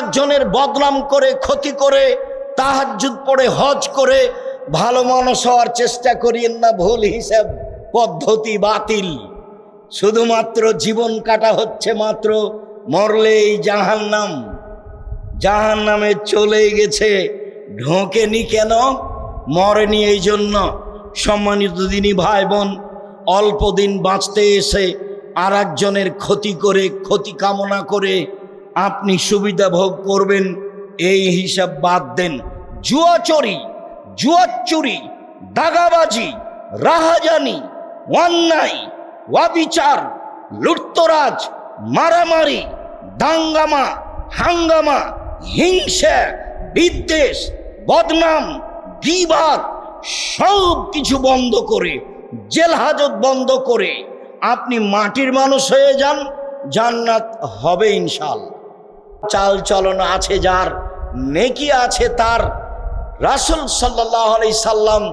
একজনের বদনাম করে, ক্ষতি করে, তাহাজ্জুদ পড়ে, হজ করে ভালো মানুষ হওয়ার চেষ্টা করিয়েন না। ভুল হিসাব পদ্ধতি, বাতিল। শুধুমাত্র জীবন কাটা হচ্ছে, মাত্র মরলেই জাহান্নাম। জাহান্নামে চলে গেছে, ঢোকেনি কেন? মরেনি এই জন্য। সম্মানিত দিনী ভাই বোন, অল্প দিন বাঁচতে এসে আর একজনের ক্ষতি করে, ক্ষতি কামনা করে আপনি সুবিধা ভোগ করবেন, এই হিসাব বাদ দেন। জুয়াচুরি, দাগাবাজি, রাহাজানি, অন্যায়, অবিচার, লুটতরাজ, মারামারি, দাঙ্গামা, হাঙ্গামা, হিংসা, বিদ্বেষ, বদনাম, গীবাত সব কিছু বন্ধ করে, জেল হাজত বন্ধ করে আপনি মাটির মানুষ হয়ে যান, জান্নাত হবে ইনশাআল্লাহ। চাল চলন আছে যার, নেকি আছে তার। রাসূল সাল্লাল্লাহু আলাইহি সাল্লাম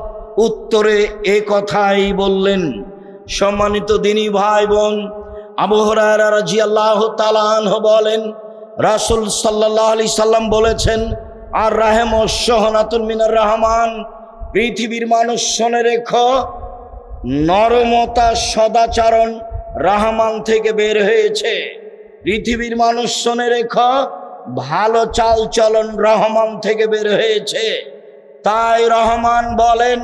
উত্তরে এ কথাই বললেন। সম্মানিত দিনী ভাই বোন, আবু হুরায়রা রাদিয়াল্লাহু তাআলা আনহু বলেন, রাসূল সাল্লাল্লাহু আলাইহি সাল্লাম বলেছেন, আর রাহমু শাহনাতুন মিনার রহমান, পৃথিবীর মানুষ শুনে রেখো, নরমতা, সদাচরণ রহমান থেকে বের হয়েছে। পৃথিবীর মানুষ শুনে রেখো, ভালো চাল চলন রহমান থেকে বের হয়েছে। তাই রহমান বলেন,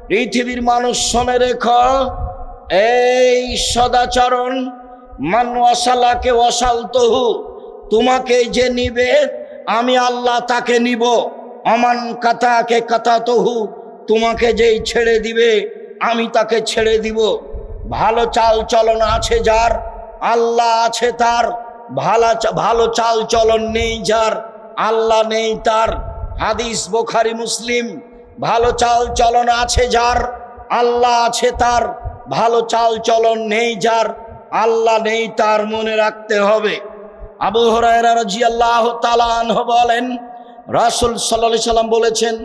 পৃথিবীর মানুষ শুনে রেখো, এই সদাচরণ, মান ওয়াসালাকে ওয়াসালতুহু, তোমাকে যে নিবে আমি আল্লাহ তাকে নিব। অমান কাতাকে কাতাতুহু, তোমাকে যেই ছেড়ে দিবে আমি তাকে ছেড়ে দিব। ভালো চাল চলন আছে যার, আল্লাহ আছে তার। ভালো চাল চলন নেই যার, আল্লাহ নেই তার। হাদিস বুখারী মুসলিম। ভালো চাল চলন আছে যার, আল্লাহ আছে তার। ভালো চাল চলন নেই যার, আল্লাহ নেই তার। মনে রাখতে হবে। আবু হুরায়রা রাদিয়াল্লাহু তাআলা আনহু বলেন, রাসূল সাল্লাল্লাহু আলাইহি সাল্লাম বলেছেন,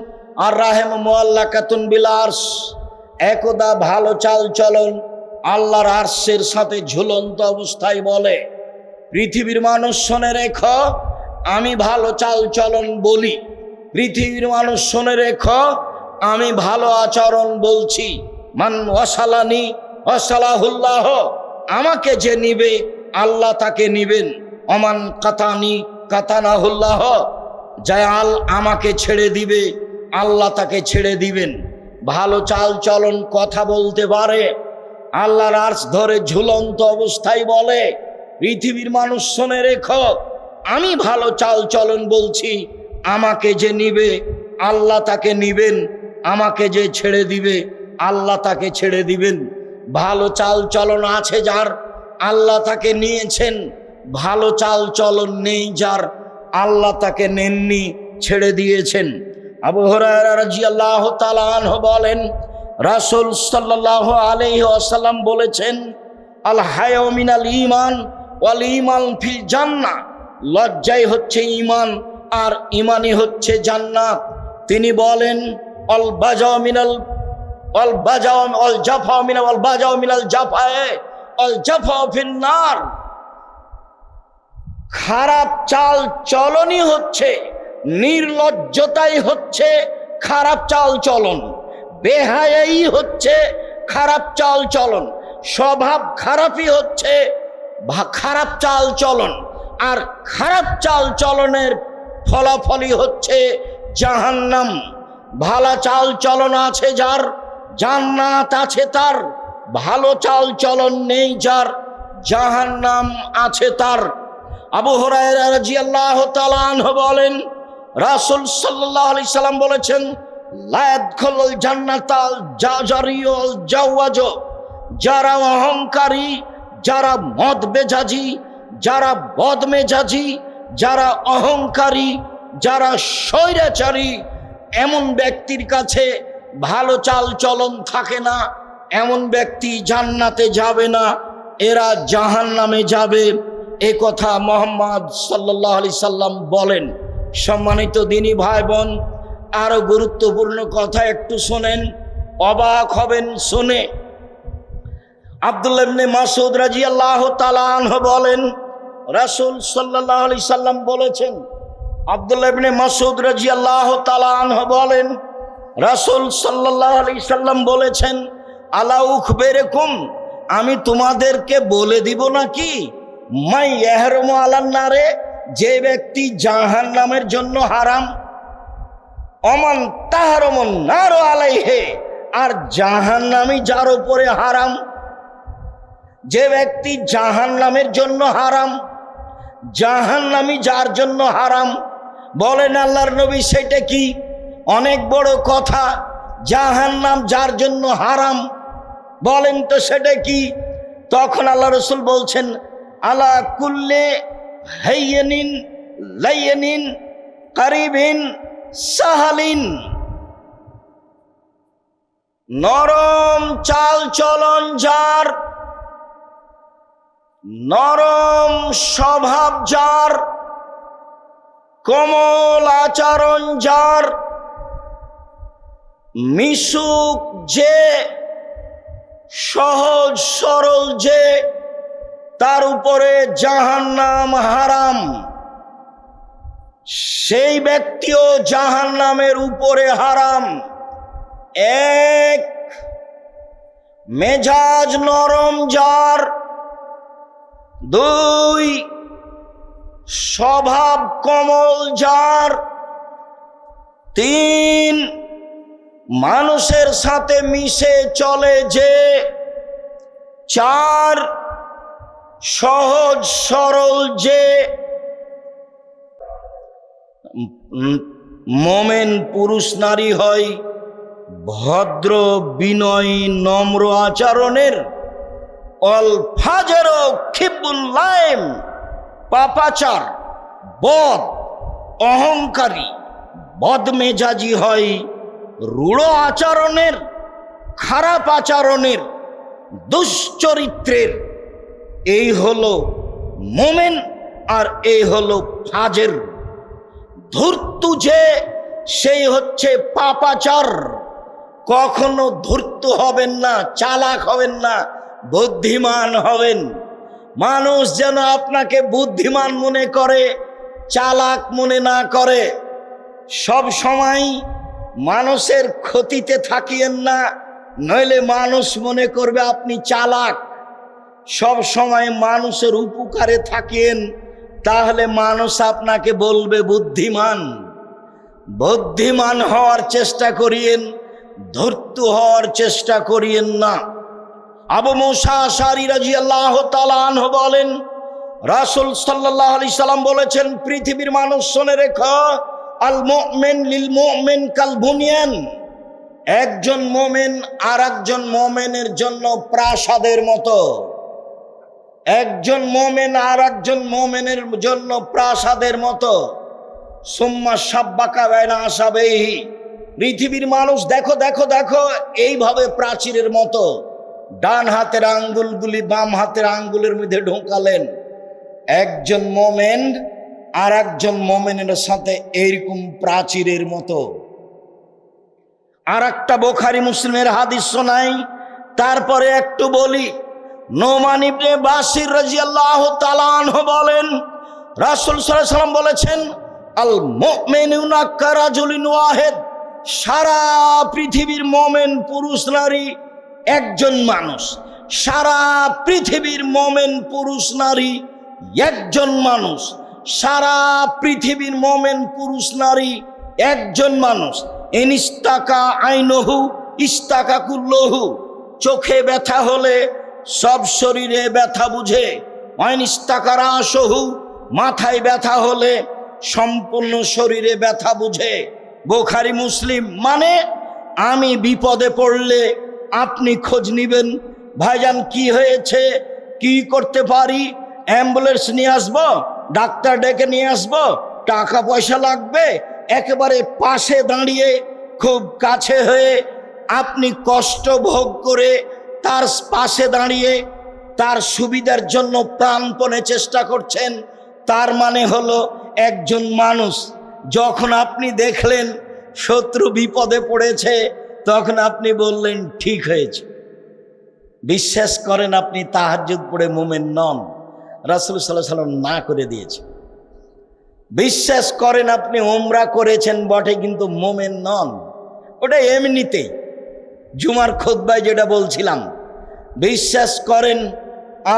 আর রাহমু মুআল্লাকাতুন বিল আরশ, একদা ভালো চাল চলন আল্লাহর আরশের সাথে ঝুলন্ত অবস্থায় বলে, পৃথিবীর মানুষ শুনে রেখো, আমি ভালো চাল চলন বলি। পৃথিবীর মানুষ শুনে রেখো, আমি ভালো আচরণ বলছি। মান ওয়াসালানি ওয়াসালাহুল্লাহ, আমাকে যে নিবে আল্লাহ তাকে নিবেন। অমান কাতানি কাতানাহুল্লাহ, জায়াল আমাকে ছেড়ে দিবে আল্লাহ তাকে ছেড়ে দিবেন। ভালো চাল চলন কথা বলতে পারে, আল্লাহর আরশ ধরে ঝুলন্ত অবস্থায় বলে, পৃথিবীর মানুষ শুনে রেখো, আমি ভালো চাল চলন বলছি, আমাকে যে নিবে আল্লাহ তাকে নিবেন, আমাকে যে ছেড়ে দিবে আল্লাহ তাকে ছেড়ে দিবেন। ভালো চাল চলন আছে যার, আল্লাহ তাকে নিয়েছেন। ভালো চাল চলন নেই যার, আল্লাহ তাকে নেননি, ছেড়ে দিয়েছেন। আবু হুরায়রা রাদিয়াল্লাহু তাআলা আনহু বলেন, রাসূল সাল্লাল্লাহু আলাইহি ওয়াসাল্লাম বলেছেন, আল হায়াউ মিনাল ঈমান ওয়াল ঈমান ফিল জান্নাহ, লজ্জাই হচ্ছে ঈমান আর ঈমানই হচ্ছে জান্নাত। তিনি বলেন, আল বাজাউ মিনাল আল বাজাউ আল জাফা মিনাল আল বাজাউ মিনাল জাফায়ে আল জাফা ফিন নার, খারাপ চাল চলনই হচ্ছে, নির্লজ্জতাই হচ্ছে খারাপ চাল চলন, বেহায়াই হচ্ছে খারাপ চাল চলন, স্বভাব খারাপই হচ্ছে খারাপ চাল চলন। আর খারাপ চাল চলনের ফলাফলই হচ্ছে জাহান্নাম। ভালো চাল চলন আছে যার, জান্নাত আছে তার। ভালো চাল চলন নেই যার, জাহান্নাম আছে তার। আবু হুরায়রা রাদিয়াল্লাহু তাআলা আনহু বলেন, রাসূল সাল্লাল্লাহু আলাইহি সাল্লাম বলেছেন, লা ইয়াদখুলুল জান্নাতাল জাজারিউল জাওয়াজ, যারা অহংকারী, যারা মদ মেজাজি, যারা বদমেজাজি, যারা অহংকারী, যারা স্বৈরাচারী, এমন ব্যক্তির কাছে ভালো চাল চলন থাকে না, এমন ব্যক্তি জান্নাতে যাবে না, এরা জাহান্নামে যাবে। এ কথা মুহাম্মদ সাল্লাল্লাহু আলাইহি সাল্লাম বলেন। সম্মানিত দিনী ভাই বোন, আরো গুরুত্বপূর্ণ কথা একটু শোনেন, অবাক হবেন শুনে। আব্দুল্লাহ ইবনে মাসউদ রাদিয়াল্লাহু তাআলা আনহু বলেন, রাসূল সাল্লাল্লাহু আলাইহি সাল্লাম বলেছেন, আব্দুল্লাহ ইবনে মাসউদ রাদিয়াল্লাহু তাআলা আনহু বলেন, রাসূল সাল্লাল্লাহু আলাইহি সাল্লাম বলেছেন, আলা উখবিরকুম, আমি তোমাদেরকে বলে দিব নাকি, মাই ইয়াহরুমু আলান নারে, যে ব্যক্তি জাহান্নামের জন্য হারাম, অমান তাহরুমুন নার আলাইহি, আর জাহান্নামী যার উপরে হারাম। যে ব্যক্তি জাহান্নামের জন্য হারাম, জাহান্নামী যার জন্য হারাম। বলেন আল্লাহর নবী, সেটা কি? অনেক বড় কথা। জাহান্নাম যার জন্য হারাম, বলেন তো সেটা কি? তখন আল্লাহ রাসূল বলছেন, আলা কুল্লি হাইয়িন লাইয়িন কারিবিন সাহালিন, নরম চাল চলন যার, নরম স্বভাব যার, কোমল আচরণ যার, মিশুক যে, সহজ সরল যে, তার উপরে জাহান্নাম হারাম। সেই ব্যক্তিও জাহান্নামের উপরে হারাম। এক, মেজাজ নরম যার, দুই, স্বভাব কোমল যার, তিন, মানুষের সাথে মিশে চলে যে, চার, সহজ সরল যে। মোমেন পুরুষ নারী হয় ভদ্র বিনয়ী নম্র আচরণের, অল ফাজর খিবুল লাইম, পাপাচার, বদ অহংকারী বদমেজাজি হয়, রূঢ় আচরণের, খারাপ আচরণের, দুশ্চরিত্রের। এই হলো মোমেন, আর এই হলো ফাজের। ধূর্ত যে, সেই হচ্ছে পাপাচার। কখনো ধূর্ত হবেন না, চালাক হবেন না, বুদ্ধিমান হবেন। মানুষ যেন আপনাকে বুদ্ধিমান মনে করে, চালাক মনে না করে। সব সময় মানুষের ক্ষতিতে থাকিয়েন না, নইলে মানুষ মনে করবে আপনি চালাক। সব সময় মানুষের উপকারে থাকিয়েন, তাহলে মানুষ আপনাকে বলবে বুদ্ধিমান। বুদ্ধিমান হওয়ার চেষ্টা করিয়েন, ধূর্ত হওয়ার চেষ্টা করিয়েন না। আবু মুসা আশআরী রাদিয়াল্লাহু তাআলা আনহু বলেন, রাসূল সাল্লাল্লাহু আলাইহি সাল্লাম বলেছেন, পৃথিবীর মানুষ শুনে রেখো, আল মুমিন লিল মুমিন কাল বুনিয়ান, একজন মুমিন আর একজন মুমিনের জন্য প্রাসাদের মতো। একজন মুমিন আর একজন মুমিনের জন্য প্রাসাদের মতো। সুম্মা সাব্বাকা বাইনা আসাবেহি, পৃথিবীর মানুষ দেখো দেখো দেখো, এইভাবে প্রাচীরের মতো ডান হাতের আঙ্গুলগুলি বাম হাতের আঙ্গুলের মধ্যে ঢোকালেন। একজন মোমেন আর একজন মোমেনের সাথে এইরকম প্রাচীরের মতো। আর একটা বুখারী মুসলিমের হাদিস শোনাই, তারপরে একটু বলি। নোমান ইবনে বাশির রাদিয়াল্লাহু তাআলা আনহু বলেন, রাসূল সাল্লাল্লাহু আলাইহি ওয়াসাল্লাম বলেছেন, আল মুমিনুনা কারাজুলিন ওয়াহিদ, সারা পৃথিবীর মোমেন পুরুষ নারী একজন মানুষ। সারা পৃথিবীর মোমেন পুরুষ নারী একজন মানুষ। সারা পৃথিবীর মোমেন পুরুষ নারী একজন মানুষ। ইনিস্তাকা আইনহু ইস্তাকা কুল্লহু, চোখে ব্যথা হলে সব শরীরে ব্যথা বুঝে। অনিস্তাকা রাসহু, মাথায় ব্যথা হলে সম্পূর্ণ শরীরে ব্যথা বুঝে। বুখারী মুসলিম। মানে আমি বিপদে পড়লে আপনি খোঁজ নিবেন, ভাইজান কি হয়েছে, কি করতে পারি, অ্যাম্বুলেন্স নিয়ে আসবো, ডাক্তার ডেকে নিয়ে আসবো, টাকা পয়সা লাগবে, একেবারে পাশে দাঁড়িয়ে খুব কাছে হয়ে আপনি কষ্ট ভোগ করে তার পাশে দাঁড়িয়ে তার সুবিধার জন্য প্রাণপণে চেষ্টা করছেন। তার মানে হলো একজন মানুষ। যখন আপনি দেখলেন শত্রু বিপদে পড়েছে, তখন আপনি বললেন ঠিক হয়েছে। বিশ্বাস করেন আপনি তাহাজ্জুদ পড়ে মুমিন নন, রাসূল সাল্লাল্লাহু আলাইহি ওয়াসাল্লাম না করে দিয়েছে। বিশ্বাস করেন আপনি উমরা করেছেন বটে, কিন্তু মোমেন নন। ওটা এমনিতেই জুমার খুতবায় যেটা বলছিলাম, বিশ্বাস করেন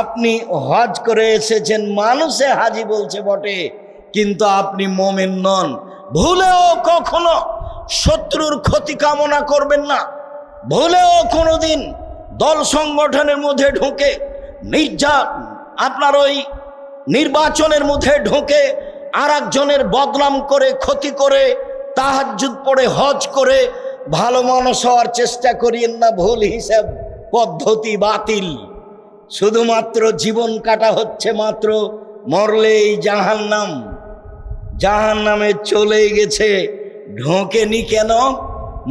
আপনি হজ করে এসেছেন, মানুষে হাজি বলছে বটে, কিন্তু আপনি মোমেন নন। ভুলেও কখনো শত্রুর ক্ষতি কামনা করবেন না। ভুলেও কোনোদিন দল সংগঠনের মধ্যে ঢুকে আপনার ওই নির্বাচনের মধ্যে ঢুকে আর একজনের বদনাম করে, ক্ষতি করে, তাহাজ্জুদ পড়ে হজ করে ভালো মানুষ হওয়ার চেষ্টা করিয়েন না। ভুল হিসাব পদ্ধতি বাতিল। শুধুমাত্র জীবন কাটা হচ্ছে, মাত্র মরলেই জাহান্নাম। জাহান্নামে চলে গেছে, ঢোকেনি কেন?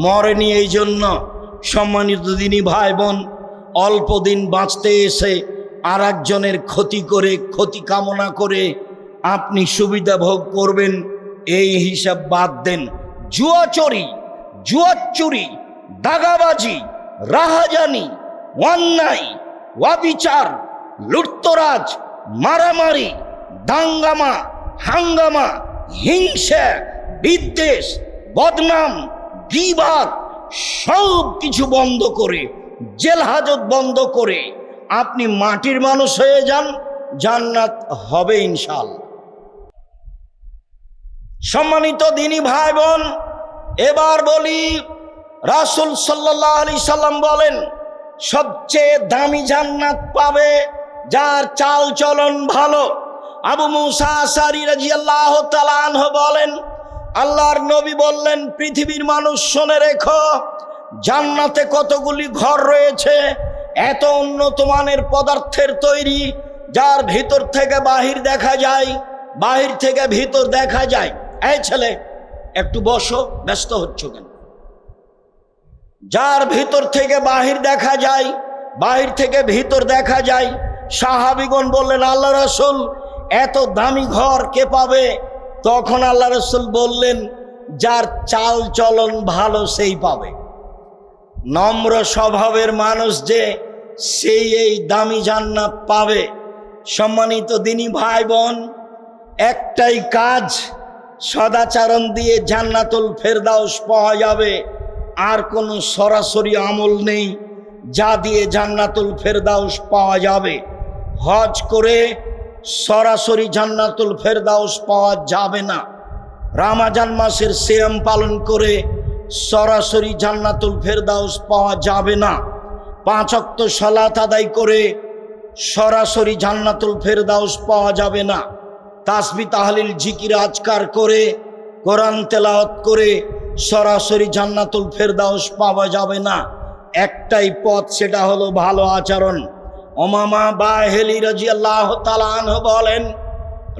মরেনি এই জন্য। সম্মানিত দিনী ভাই বোন, অল্প দিন বাঁচতে এসে আর একজনের ক্ষতি করে, ক্ষতি কামনা করে আপনি সুবিধা ভোগ করবেন, এই হিসাব বাদ দেন। জুয়াচুরি, দাগাবাজি, রাহাজানি, অন্যায়, অবিচার, লুটতরাজ, মারামারি, দাঙ্গামা, হাঙ্গামা, হিংসা, বিদ্বেষ, বদনাম, গীবাত সব কিছু বন্ধ করে, জেল হাজত বন্ধ করে আপনি মাটির মানুষ হয়ে যান, জান্নাত হবে ইনশাআল্লাহ। সম্মানিত দিনী ভাই বোন, এবার বলি, রাসূল সাল্লাল্লাহু আলাইহি সাল্লাম বলেন, সবচেয়ে দামি জান্নাত পাবে যার চাল চলন ভালো। আবু মুসা আশআরী রাদিয়াল্লাহু তাআলা আনহু বলেন, আল্লাহর নবী বললেন, পৃথিবীর মানুষ শুনে রেখো, জান্নাতে কতগুলি ঘর রয়েছে, এত উন্নত মানের পদার্থের তৈরি, যার ভিতর থেকে বাহির দেখা যায়, বাহির থেকে ভিতর দেখা যায়। এই ছেলে একটু বসো, ব্যস্ত হচ্ছ কেন? যার ভিতর থেকে বাহির দেখা যায়, বাহির থেকে ভিতর দেখা যায়। সাহাবীগণ বললেন, আল্লাহ রাসূল, এত দামি ঘর কে পাবে? তখন আল্লাহ রাসূল বললেন, যার চাল চলন ভালো সেই পাবে। নম্র স্বভাবের মানুষ যে, সেই এই দামি জান্নাত পাবে। সম্মানিত দিনী ভাই বোন, একটাই কাজ, সদাচরণ দিয়ে জান্নাতুল ফেরদাউস পাওয়া যাবে। আর কোনো সরাসরি আমল নেই যা দিয়ে জান্নাতুল ফেরদাউস পাওয়া যাবে। হজ করে সরাসরি জান্নাতুল ফেরদাউস পাওয়া যাবে না। রমজান মাসের সিয়াম পালন করে সরাসরি জান্নাতুল ফেরদাউস পাওয়া যাবে না। 5 ওয়াক্ত সালাত আদায় করে সরাসরি জান্নাতুল ফেরদাউস পাওয়া যাবে না। তাসবিহ তাহলিল জিকির আজকার করে, কোরআন তেলাওয়াত করে সরাসরি জান্নাতুল ফেরদাউস পাওয়া যাবে না। একটাই পথ, সেটা হলো ভালো আচরণ। উমামা বাহিলি রাদিয়াল্লাহু তাআলা আনহু বলেন,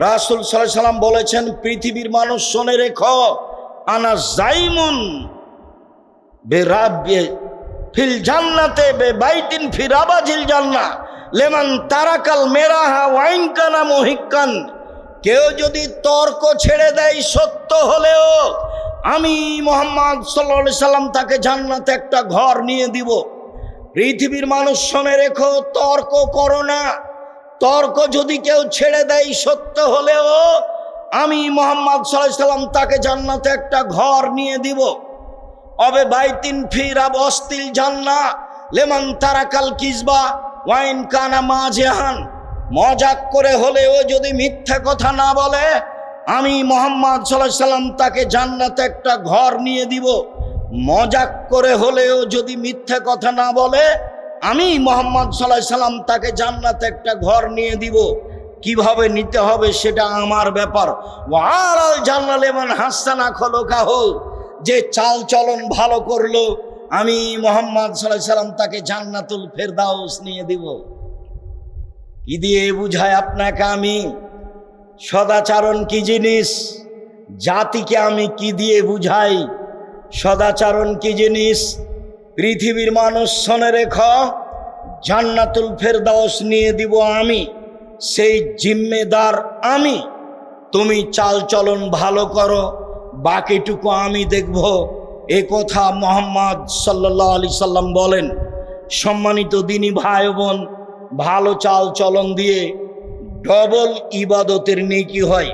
রাসূল সাল্লাল্লাহু আলাইহি সাল্লাম বলেছেন, পৃথিবীর মানুষ শুনে রেখো, আনা জাইমুন বেরাব্বি ফিল জান্নাতে বেবাইতিন ফি রাবাজিল জান্নাহ লিমান তারাকাল মেরাহা ওয়াইন কানা মুহিক্কান। কেউ যদি তর্ক ছেড়ে দেয় সত্য হলেও, আমি মুহাম্মদ সাল্লাল্লাহু আলাইহি সাল্লাম তাকে জান্নাতে একটা ঘর নিয়ে দিব। পৃথিবীর মানুষ শুনে রেখো, তর্ক করো না। তর্ক যদি কেউ ছেড়ে দেয় সত্য হলেও, আমি মুহাম্মদ সাল্লাল্লাহু আলাইহি সাল্লাম তাকে জান্নাতে একটা ঘর নিয়ে দিব। অবে বাইতিন ফি রাবাস্তিল জান্নাহ লিমান তারাকাল কিজবা ওয়াইন কানা মাজিহান। মজাক করে হলেও যদি মিথ্যা কথা না বলে, আমি মুহাম্মদ সাল্লাল্লাহু আলাইহি সাল্লাম তাকে জান্নাতে একটা ঘর নিয়ে দিব। মজাক করে হলেও যদি মিথ্যা কথা না বলে, আমি মুহাম্মদ সাল্লাল্লাহু আলাইহি সাল্লাম তাকে জান্নাতে একটা ঘর নিয়ে দিব। কিভাবে নিতে হবে সেটা আমার ব্যাপার। ওয়ালাল জান্নাত লিমান হাসানা খলকাহু, যে চাল চলন ভালো করলো, আমি মুহাম্মদ সাল্লাল্লাহু আলাইহি সাল্লাম তাকে জান্নাতুল ফেরদাউস নিয়ে দিব। কি দিয়ে বুঝায় আপনাকে আমি সদাচরণ কি জিনিস? জাতিকে আমি কি দিয়ে বুঝাই সদাচরণ কি জিনিস? পৃথিবীর মানুষ শুনে রেখো, জান্নাতুল ফেরদাউস নিয়ে দিব আমি, সেই জিম্মেদার আমি। তুমি চাল চলন ভালো করো, বাকিটুকু আমি দেখব। এ কথা মুহাম্মদ সাল্লাল্লাহু আলাইহি সাল্লাম বলেন। সম্মানিত দিনী ভাই বোন, ভালো চাল চলন দিয়ে ডবল ইবাদতের নেকি হয়।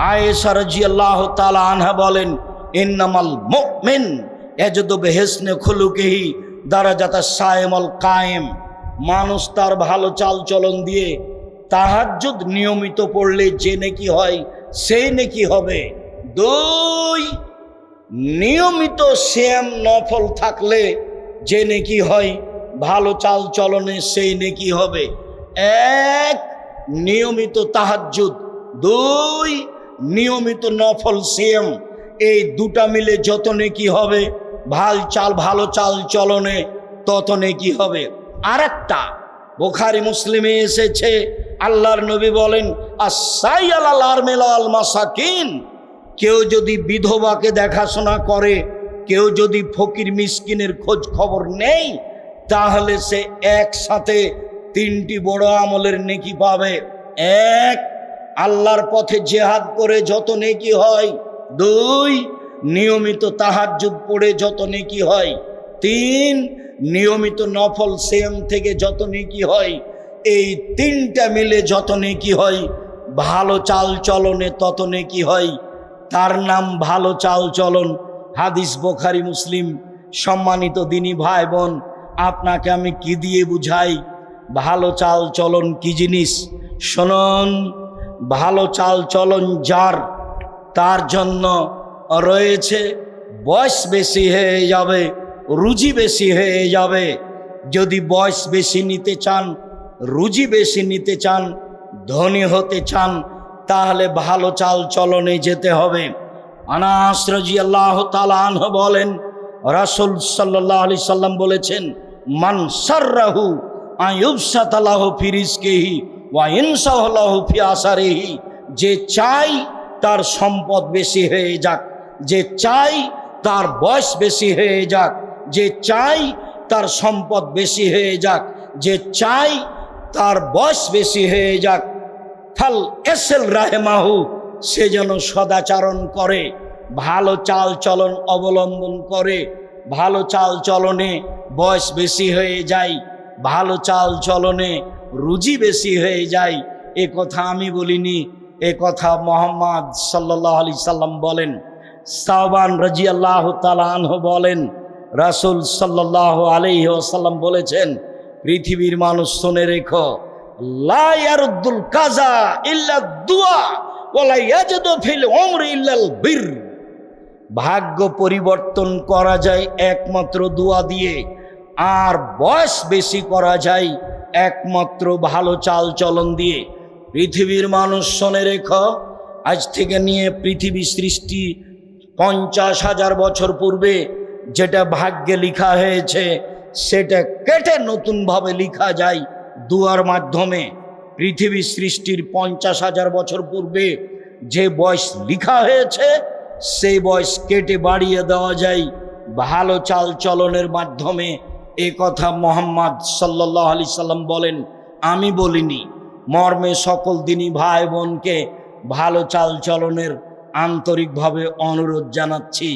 আয়েশা রাদিয়াল্লাহু তাআলা আনহা বলেন, ইন্নামাল মুমিন ইয়াজদু বিহিসনি খুলুকিহি দারাজাতাস সায়েমুল কায়েম। মানুষ তার ভালো চাল চলন দিয়ে তাহাজ্জুদ নিয়মিত পড়লে যে নেকি হয় সেই নেকি হবে। 2, নিয়মিত সিয়াম নফল থাকলে যে নেকি হয় ভালো চাল চলনে সেই নেকি হবে। 1, নিয়মিত তাহাজ্জুদ, 2, নিয়মিত নফল সিয়াম, এই দুটা মিলে যত নেকি হবে ভালো চাল চলনে তত নেকি হবে। আরেকটা বুখারী মুসলিমে এসেছে, আল্লাহর নবী বলেন, আস-সাইয়াল আল মাসাকিন, কেউ যদি বিধবাকে দেখাশোনা করে, কেউ যদি ফকির মিসকিনের খোঁজ খবর নেই, তাহলে সে একসাথে 3টি বড় আমলের নেকি পাবে। 1, আল্লাহর পথে জিহাদ করে যত নেকি হয়। 2, নিয়মিত তাহাজ্জুদ পড়ে যত নেকি হয়। 3, নিয়মিত নফল সিয়াম থেকে যত নেকি হয়। এই 3টা মিলে যত নেকি হয় ভালো চাল চলনে তত নেকি হয়। তার নাম ভালো চাল চলন। হাদিস বুখারী মুসলিম। সম্মানিত দিনী ভাই বোন, আপনাকে আমি কি দিয়ে বুঝাই ভালো চাল চলন কি জিনিস? শুনুন, ভালো চাল চলন যার, তার জন্য রয়েছে বয়স বেশি হয়ে যাবে, রুজি বেশি হয়ে যাবে। যদি বয়স বেশি নিতে চান, রুজি বেশি নিতে চান, ধনী হতে চান, তাহলে ভালো চাল চলনে যেতে হবে। আনাস রাদিয়াল্লাহু তাআলা আনহু বলেন, রাসূল সাল্লাল্লাহু আলাইহি সাল্লাম বলেছেন, মান সাররাহু আয়ুবসাতা লাহু ফি রিজকিহি ওয়া ইনসাহু লাহু ফি আসারিহি, যে চাই তার সম্পদ বেশি হয়ে যাক, যে চাই তার বয়স বেশি হয়ে যাক, যে চাই তার সম্পদ বেশি হয়ে যাক, যে চাই তার বয়স বেশি হয়ে যাক, ফাল এসেল রাহেমাহু, সে যেন সদাচরণ করে, ভালো চাল চলন অবলম্বন করে। ভালো চাল চলনে বয়স বেশি হয়ে যায়, ভালো চাল চলনে রুজি বেশি হয়ে যায়। এ কথা আমি বলিনি, এ কথা মুহাম্মদ সাল্লাল্লাহু আলাইহি সাল্লাম বলেন। সাওবান রাদিয়াল্লাহু তাআলা আনহু বলেন, রাসূল সাল্লাল্লাহু আলাইহি ওয়াসাল্লাম বলেছেন, পৃথিবীর মানুষ শুনে রেখো, লা ইয়ারুদ্দুল কাজা ইল্লা দুআ ওয়া লা ইয়াজিদু ফিল উমরি ইল্লাল বির। ভাগ্য পরিবর্তন করা যায় একমাত্র দোয়া দিয়ে, আর বয়স বেশি করা যায় একমাত্র ভালো চাল চলন দিয়ে। পৃথিবীর মানুষ শুনে রেখো, আজ থেকে নিয়ে পৃথিবী সৃষ্টি 50,000 বছর পূর্বে যেটা ভাগ্যে লেখা হয়েছে সেটা কেটে নতুনভাবে লেখা যায় দুয়ার মাধ্যমে। পৃথিবী সৃষ্টির 50,000 বছর পূর্বে যে বয়স লেখা হয়েছে সেই বয়স কেটে বাড়িয়ে দেওয়া যায় ভালো চাল চলনের মাধ্যমে। এ কথা মুহাম্মদ সাল্লাল্লাহু আলাইহি সাল্লাম বলেন, আমি বলিনি। মর্মে সকল দিনী ভাই বোনকে ভালো চাল চলনের আন্তরিকভাবে অনুরোধ জানাচ্ছি।